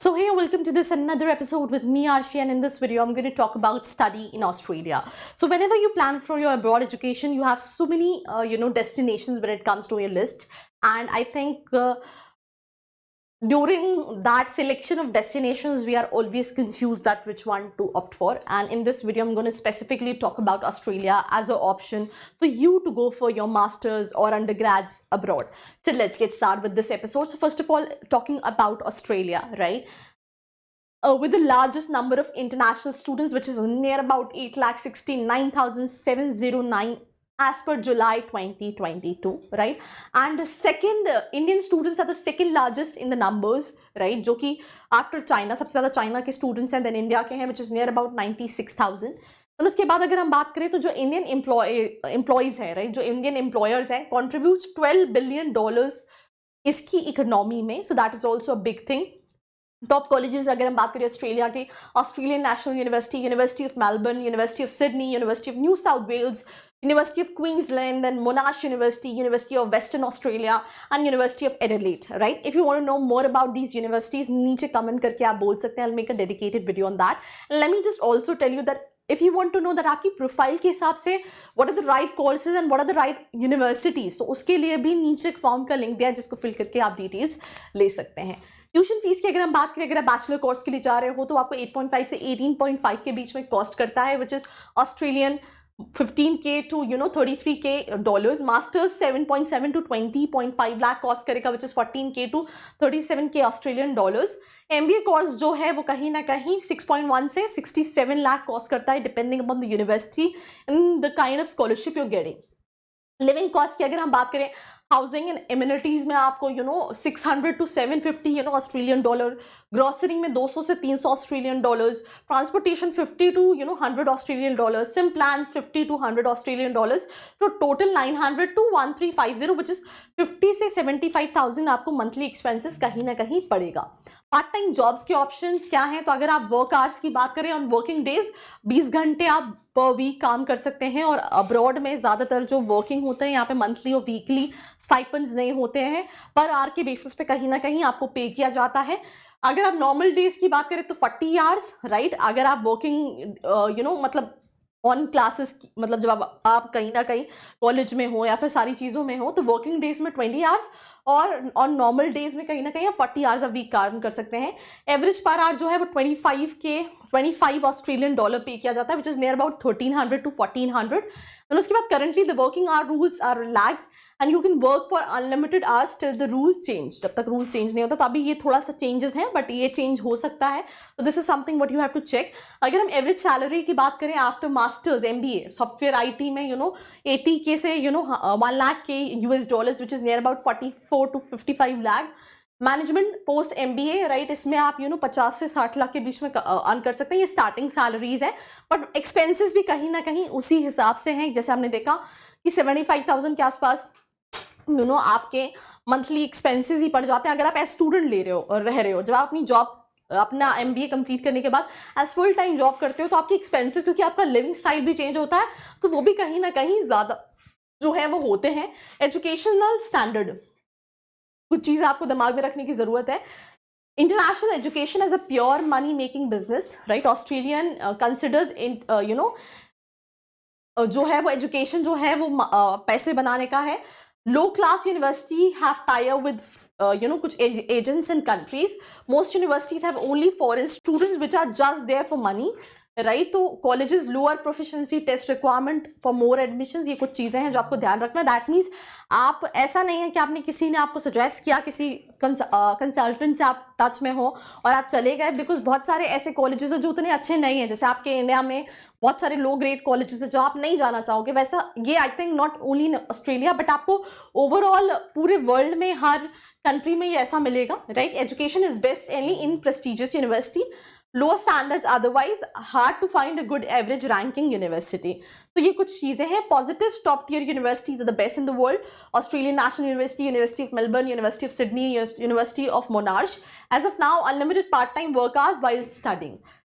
So hey, welcome to this another episode with me Arshi, and in this video I'm going to talk about study in Australia. So whenever you plan for your abroad education, you have so many destinations when it comes to your list, and I think during that selection of destinations we are always confused that which one to opt for. And in this video I'm going to specifically talk about Australia as an option for you to go for your masters or undergrads abroad. So let's get started with this episode. So first of all, talking about Australia, right? With the largest number of international students, which is near about 8,69,709 as per July 2022, right? And the second, Indian students are the second largest in the numbers, right? जो कि after China, सबसे ज़्यादा China के students हैं, then India के हैं, which is near about 96,000. और उसके बाद अगर हम बात करें तो जो इंडियन एम्प्लॉयज हैं, राइट, जो इंडियन एम्प्लॉयर्स हैं, कॉन्ट्रीब्यूट $12 बिलियन इसकी इकोनॉमी में. So that is also a big thing. Top colleges अगर हम बात करें ऑस्ट्रेलिया के, Australian National University, University of Melbourne, University of Sydney, University of New South Wales, University of Queensland, then Monash University, University of Western Australia and University of Adelaide, right. If you want to know more about these universities, नीचे comment करके आप बोल सकते हैं. I will make a dedicated video on that. Let me just also tell you that if you want to know that आपकी profile के हिसाब से what are the right courses and what are the right universities, so उसके लिए भी नीचे एक form का लिंक दिया है जिसको फिल करके आप डिटेल्स ले सकते हैं. ट्यूशन फीस की अगर हम बात करें, अगर आप बैचलर कोर्स के लिए जा रहे हो तो आपको 8.5 से 18.5 के बीच में कॉस्ट करता है, which is Australian 15K to $33K. Masters 7.7 to 20.5 lakh cost करेगा, which is 14K to 37K Australian dollars. MBA course जो है वो कहीं ना कहीं 6.1 से 67 लाख कॉस्ट करता है, depending upon the university in the kind of scholarship you are getting. Living cost की अगर हम बात करें, हाउसिंग एंड एमिनिटीज में आपको 600 to 750 ऑस्ट्रेलियन डॉलर, ग्रोसरी में 200 से 300 Australian dollars, transportation 50 to 100 Australian dollars, SIM plans 50 to 100 Australian dollars. तो टोटल 900 to 1350, विच इज 50 से 75,000 आपको मंथली एक्सपेंसेस कहीं ना कहीं पड़ेगा. पार्ट टाइम जॉब्स के ऑप्शंस क्या हैं? तो अगर आप वर्क आवर्स की बात करें, ऑन वर्किंग डेज 20 घंटे आप पर वीक काम कर सकते हैं. और अब्रॉड में ज़्यादातर जो वर्किंग होते हैं यहाँ पे मंथली और वीकली स्टाइपेंड्स नहीं होते हैं, पर आवर के बेसिस पे कहीं ना कहीं आपको पे किया जाता है. अगर आप नॉर्मल डेज की बात करें तो 40 आवर्स, राइट. अगर आप वर्किंग मतलब ऑन क्लासेस, मतलब जब आप कहीं ना कहीं कॉलेज में हो या फिर सारी चीज़ों में हो, तो वर्किंग डेज में 20 आवर्स और ऑन नॉर्मल डेज में कहीं ना कहीं आप 40 आवर्स अ वीक काम कर सकते हैं. एवरेज पर आवर जो है वो 25 ऑस्ट्रेलियन डॉलर पे किया जाता है, which is near about 1300 to 1400. और उसके बाद currently the working hour rules are relax and you can work for unlimited hours till the rule change. जब तक रूल चेंज नहीं होता, तो अभी ये थोड़ा सा चेंजेस हैं, बट ये चेंज हो सकता है. तो this is something what you have to check. अगर हम एवरेज सैलरी की बात करें after masters MBA software IT में 80K से 1 लाख के US dollars, which is near about 44 to 55 lakh. Management post MBA, right, इसमें आप 50 से 60 लाख के बीच में अर्न कर सकते हैं. ये स्टार्टिंग सैलरीज है, बट एक्सपेंसेस भी कहीं ना कहीं उसी हिसाब से हैं. जैसे हमने देखा कि 75,000 के आसपास आपके मंथली एक्सपेंसेस ही पड़ जाते हैं अगर आप एज स्टूडेंट ले रहे हो और रह रहे हो. जब आप अपनी जॉब, अपना MBA कंप्लीट करने के बाद एज फुल टाइम जॉब करते हो, तो आपके एक्सपेंसेस, क्योंकि आपका लिविंग स्टाइल भी चेंज होता है, तो वो भी कहीं ना कहीं ज़्यादा जो है वो होते हैं. एजुकेशनल स्टैंडर्ड, कुछ चीज़ें आपको दिमाग में रखने की ज़रूरत है. International education as a pure money making business, right. Australian considers जो है वो एजुकेशन जो है वो पैसे बनाने का है. Low class university have tie up with कुछ agents in countries. Most universities have only foreign students which are just there for money, right. तो colleges lower proficiency test requirement for more admissions, ये कुछ चीज़ें हैं जो आपको ध्यान रखना है. दैट मीन्स आप, ऐसा नहीं है कि आपने किसी ने आपको सजेस्ट किया, किसी कंसल्टेंट से आप टच में हो और आप चले गए, बिकॉज बहुत सारे ऐसे कॉलेजेस हैं जो उतने अच्छे नहीं हैं. जैसे आपके इंडिया में बहुत सारे लो ग्रेड कॉलेजेस हैं जो आप नहीं जाना चाहोगे, वैसा ये I think not only in Australia but आपको ओवरऑल पूरे वर्ल्ड में हर कंट्री में ये ऐसा मिलेगा, right. Education is best only in prestigious university. Lower standards otherwise hard to find a good average ranking university. तो ये कुछ चीज़ें हैं. Positive top tier universities are the best in the world. Australian National University, University of Melbourne, University of Sydney, University of Monash. As of now unlimited part time work hours while studying.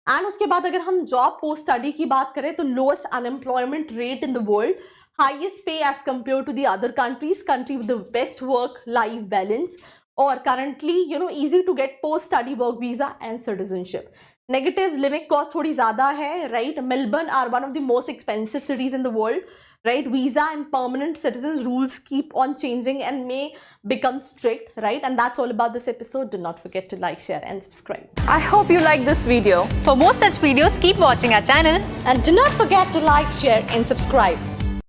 And उसके बाद अगर हम job post study की बात करें, तो lowest unemployment rate in the world, highest pay as compared to the other countries, country with the best work life balance, or currently, easy to get post-study work visa and citizenship. Negative, living cost थोड़ी ज़्यादा है, right? Melbourne are one of the most expensive cities in the world, right? Visa and permanent citizens rules keep on changing and may become strict, right? And that's all about this episode. Do not forget to like, share and subscribe. I hope you liked this video. For more such videos, keep watching our channel. And do not forget to like, share and subscribe.